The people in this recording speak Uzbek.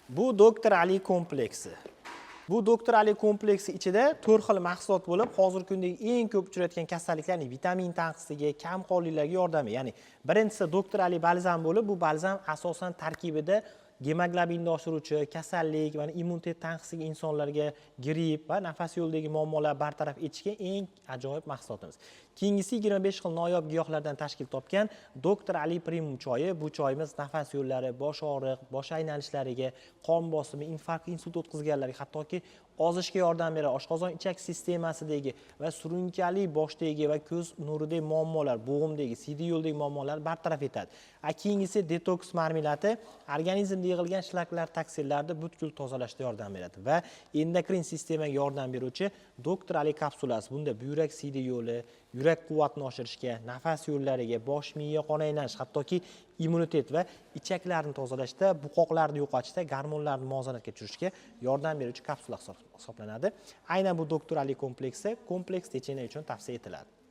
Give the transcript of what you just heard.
Bu Doktor Ali kompleksi. Bu Doktor Ali kompleksi ichida 4 xil mahsulot bo'lib, hozirgi kundagi eng ko'p uchrayotgan kasalliklarning vitamin tanqisligi, kamqonliliklarga yordami. Ya'ni birinchisi Doktor Ali balzam bo'lib, bu balzam asosan tarkibida gemoglobinni oshiruvchi, kasallik va immunitet tanqisligi insonlarga, gripp va nafas yo'lidagi muammolarni bartaraf etishga eng ajoyib mahsulotimiz. Keyingisi 25 xil noyob giyohlardan tashkil topgan Doktor Ali Premium choyi. Bu choyimiz nafas yo'llari, bosh og'riq, bosh aylanishlariga, qon bosimi, infarkt, insult o'tkazganlarga, hattoki ozishga yordam beradi. Oshqozon ichak sistemasidagi va surunkali boshdagi va ko'z nuridagi muammolar, bo'g'imdagi, siydik yo'ldagi muammolarni bartaraf etadi. Keyingisi detoks marmeladi, organizmda yig'ilgan shlaklar, toksinlarni butkul tozalashda yordam beradi va endokrin sistemaga yordam beruvchi Doktor Ali kapsulasi. Bunda buyrak siydik yo'li, yurak quvvatini oshirishga, nafas yo'llariga, bosh miya qon aylanish, hattoki immunitet va ichaklarni tozalashda, buqoqlarni yo'qotishda, gormonlarni muvozanatga tushirishga yordam beruvchi kapsula hisoblanadi. Aynan bu Doktor Ali kompleksi kompleks lecheniya uchun tavsiya etiladi.